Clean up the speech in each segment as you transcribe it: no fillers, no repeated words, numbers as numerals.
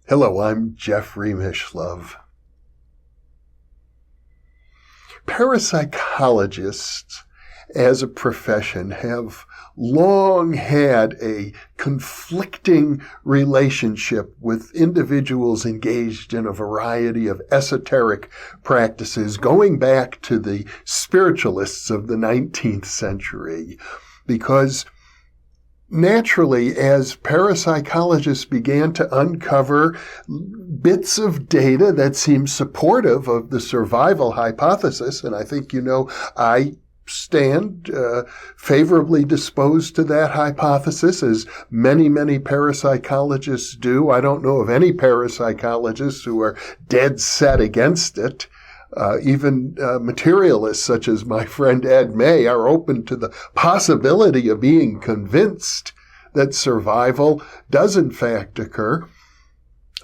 Hello, I'm Jeffrey Mishlove. Parapsychologists as a profession have long had a conflicting relationship with individuals engaged in a variety of esoteric practices going back to the spiritualists of the 19th century, because naturally, as parapsychologists began to uncover bits of data that seemed supportive of the survival hypothesis, and I think I stand favorably disposed to that hypothesis, as many parapsychologists do. I don't know of any parapsychologists who are dead set against it. Even materialists such as my friend Ed May are open to the possibility of being convinced that survival does in fact occur,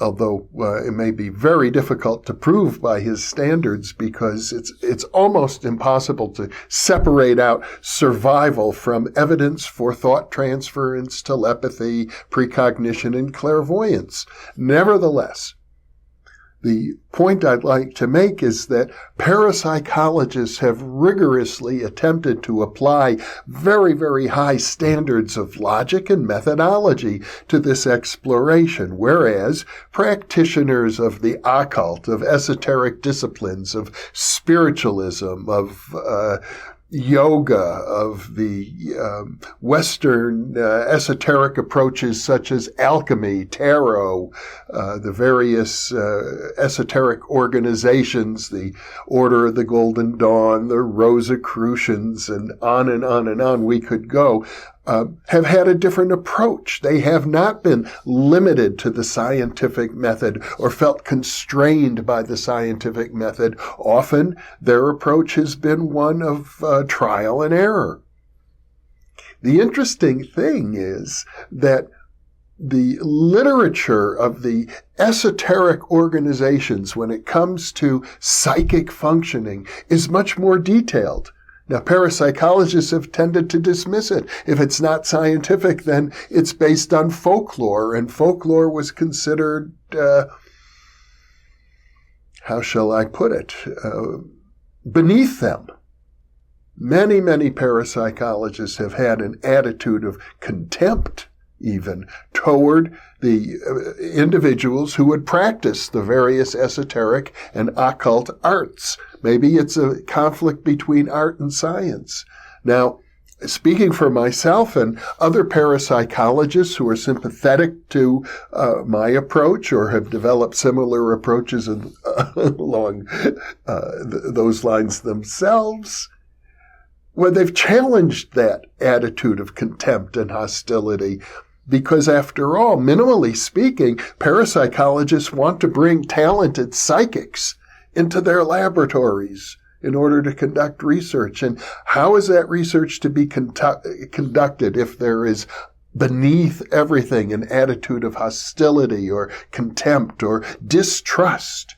although it may be very difficult to prove by his standards, because it's almost impossible to separate out survival from evidence for thought transference, telepathy, precognition, and clairvoyance. Nevertheless, the point I'd like to make is that parapsychologists have rigorously attempted to apply very high standards of logic and methodology to this exploration, whereas practitioners of the occult, of esoteric disciplines, of spiritualism, of yoga, of the Western esoteric approaches such as alchemy, tarot, the various esoteric organizations, the Order of the Golden Dawn, the Rosicrucians, and on we could go, have had a different approach. They have not been limited to the scientific method or felt constrained by the scientific method. Often their approach has been one of trial and error. The interesting thing is that the literature of the esoteric organizations when it comes to psychic functioning is much more detailed. Now, parapsychologists have tended to dismiss it. If it's not scientific, then it's based on folklore, and folklore was considered, how shall I put it, beneath them. Many parapsychologists have had an attitude of contempt, even, toward the individuals who would practice the various esoteric and occult arts. Maybe it's a conflict between art and science. Now, speaking for myself and other parapsychologists who are sympathetic to my approach or have developed similar approaches along those lines themselves, well, they've challenged that attitude of contempt and hostility, because after all, minimally speaking, parapsychologists want to bring talented psychics into their laboratories in order to conduct research. And how is that research to be conducted if there is beneath everything an attitude of hostility or contempt or distrust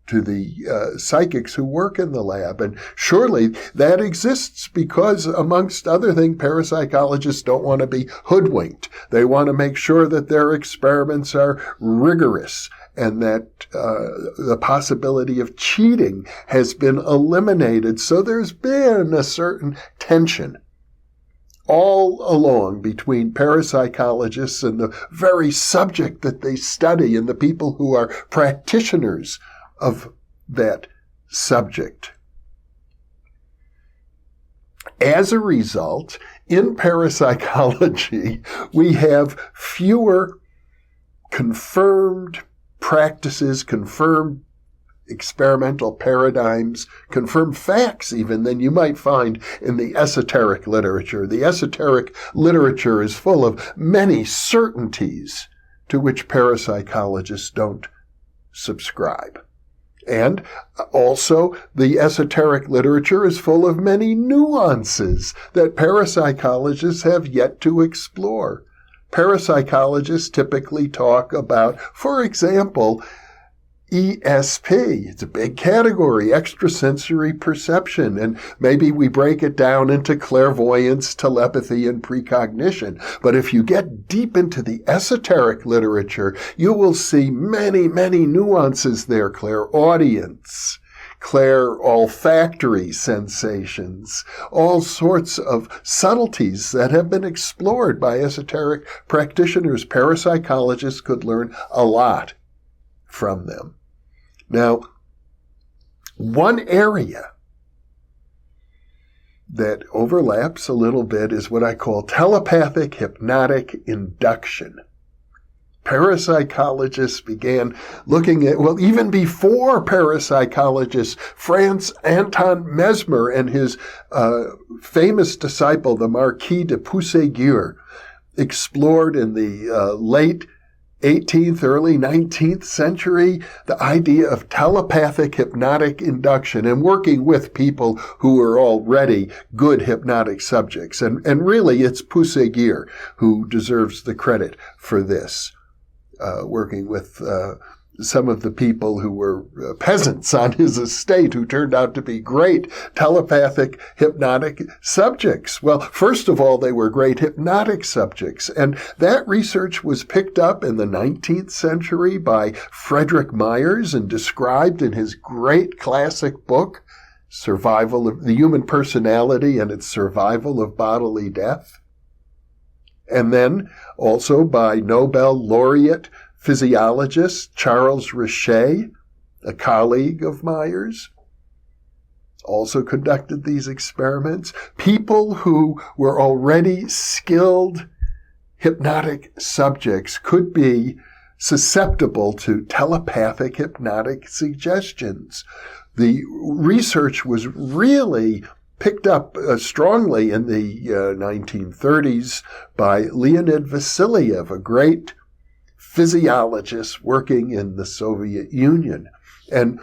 to the psychics who work in the lab? And surely that exists because, amongst other things, parapsychologists don't want to be hoodwinked. They want to make sure that their experiments are rigorous and that the possibility of cheating has been eliminated. So there's been a certain tension all along between parapsychologists and the very subject that they study and the people who are practitioners of that subject. As a result, in parapsychology, we have fewer confirmed practices, confirmed experimental paradigms, confirmed facts even, than you might find in the esoteric literature. The esoteric literature is full of many certainties to which parapsychologists don't subscribe. And also, the esoteric literature is full of many nuances that parapsychologists have yet to explore. Parapsychologists typically talk about, for example, ESP. It's a big category, extrasensory perception, and maybe we break it down into clairvoyance, telepathy, and precognition. But if you get deep into the esoteric literature, you will see many, many nuances there. Clairaudience, clair-olfactory sensations, all sorts of subtleties that have been explored by esoteric practitioners. Parapsychologists could learn a lot from them. Now, one area that overlaps a little bit is what I call telepathic hypnotic induction. Parapsychologists began looking at, well, even before parapsychologists, Franz Anton Mesmer and his famous disciple, the Marquis de Puységur, explored in the late 18th, early 19th century, the idea of telepathic hypnotic induction and working with people who were already good hypnotic subjects. And really, it's Puységur who deserves the credit for this, working with some of the people who were peasants on his estate who turned out to be great telepathic hypnotic subjects. Well, first of all, they were great hypnotic subjects. And that research was picked up in the 19th century by Frederick Myers and described in his great classic book, Survival of the Human Personality and Its Survival of Bodily Death. And then also by Nobel laureate physiologist Charles Richet, a colleague of Myers, also conducted these experiments. People who were already skilled hypnotic subjects could be susceptible to telepathic hypnotic suggestions. The research was really picked up strongly in the 1930s by Leonid Vasiliev, a great physiologist working in the Soviet Union. And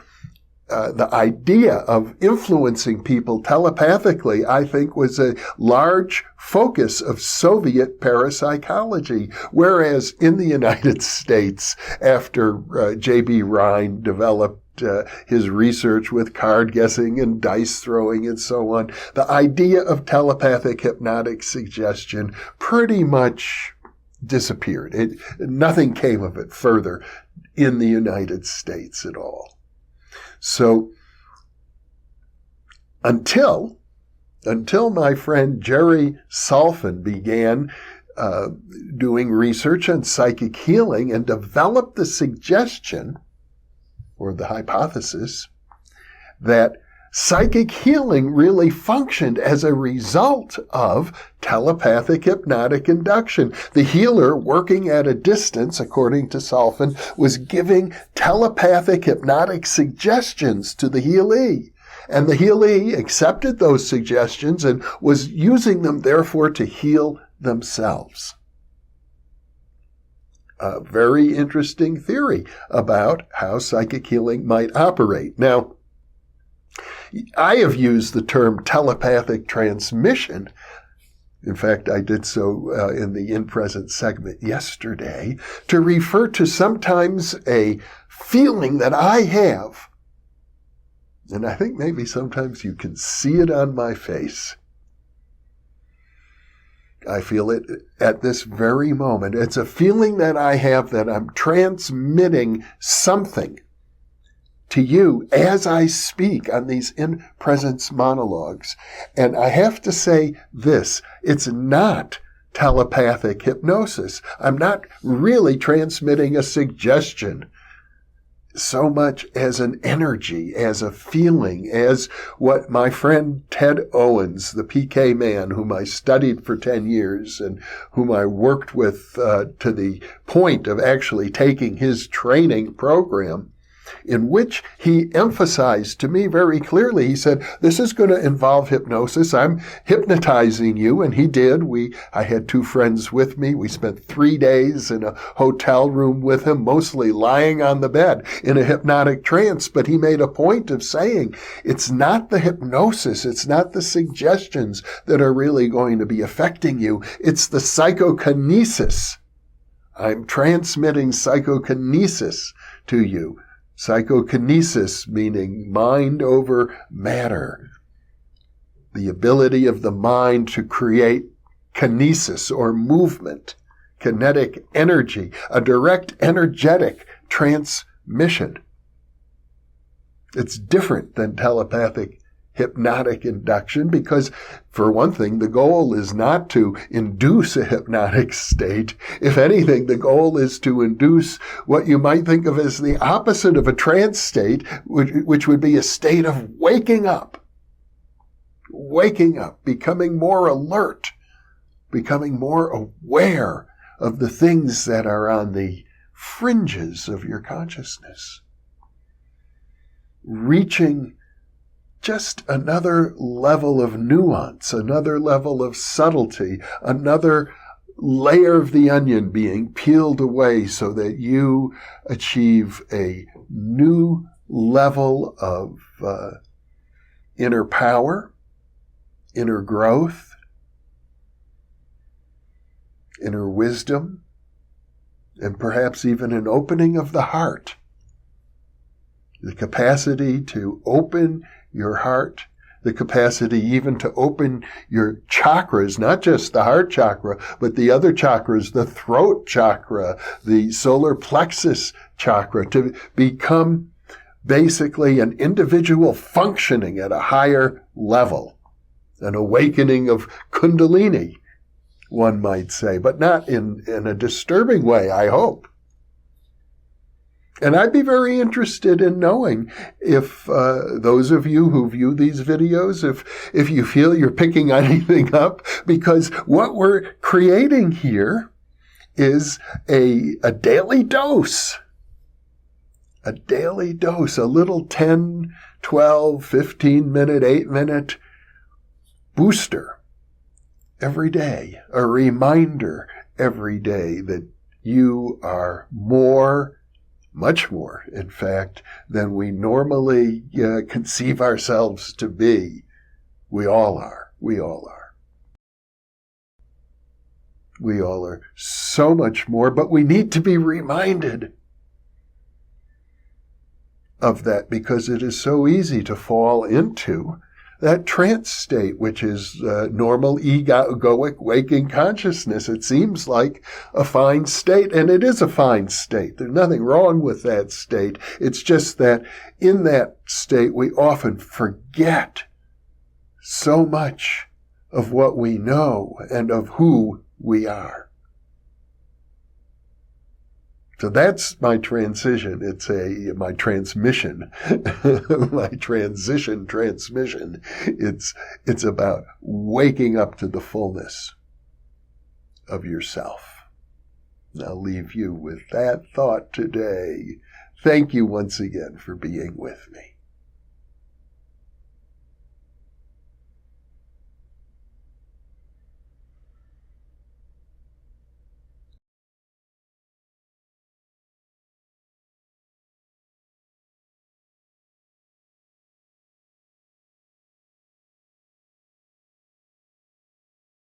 the idea of influencing people telepathically, I think, was a large focus of Soviet parapsychology, whereas in the United States, after J.B. Rhine developed his research with card guessing and dice throwing and so on, the idea of telepathic hypnotic suggestion pretty much disappeared. Nothing came of it further in the United States at all. So until my friend Jerry Salfin began doing research on psychic healing and developed the suggestion or the hypothesis that psychic healing really functioned as a result of telepathic hypnotic induction. The healer, working at a distance, according to Salfin, was giving telepathic hypnotic suggestions to the healee. And the healee accepted those suggestions and was using them, therefore, to heal themselves. A very interesting theory about how psychic healing might operate. Now, I have used the term telepathic transmission. In fact, I did so in the InPresence segment yesterday to refer to sometimes a feeling that I have. And I think maybe sometimes you can see it on my face. I feel it at this very moment. It's a feeling that I have that I'm transmitting something to you as I speak on these InPresence monologues. And I have to say this, it's not telepathic hypnosis. I'm not really transmitting a suggestion so much as an energy, as a feeling, as what my friend Ted Owens, the PK man, whom I studied for 10 years and whom I worked with to the point of actually taking his training program, in which he emphasized to me very clearly, he said, this is going to involve hypnosis. I'm hypnotizing you. And he did. I had two friends with me. We spent 3 days in a hotel room with him, mostly lying on the bed in a hypnotic trance. But he made a point of saying, it's not the hypnosis. It's not the suggestions that are really going to be affecting you. It's the psychokinesis. I'm transmitting psychokinesis to you. Psychokinesis, meaning mind over matter. The ability of the mind to create kinesis or movement, kinetic energy, a direct energetic transmission. It's different than telepathic hypnotic induction because, for one thing, the goal is not to induce a hypnotic state. If anything, the goal is to induce what you might think of as the opposite of a trance state, which would be a state of waking up, becoming more alert, becoming more aware of the things that are on the fringes of your consciousness. Reaching just another level of nuance, another level of subtlety, another layer of the onion being peeled away so that you achieve a new level of inner power, inner growth, inner wisdom, and perhaps even an opening of the heart. The capacity to open your heart, the capacity even to open your chakras, not just the heart chakra, but the other chakras, the throat chakra, the solar plexus chakra, to become basically an individual functioning at a higher level, an awakening of Kundalini, one might say, but not in a disturbing way, I hope. And I'd be very interested in knowing if those of you who view these videos, if you feel you're picking anything up, because what we're creating here is a daily dose, a little 10, 12, 15-minute, 8-minute booster every day, a reminder every day that you are much more, in fact, than we normally conceive ourselves to be. We all are. We all are so much more, but we need to be reminded of that because it is so easy to fall into that trance state, which is normal egoic waking consciousness. It seems like a fine state, and it is a fine state. There's nothing wrong with that state. It's just that in that state, we often forget so much of what we know and of who we are. So that's my transition. It's my transmission, my transmission. It's about waking up to the fullness of yourself. And I'll leave you with that thought today. Thank you once again for being with me.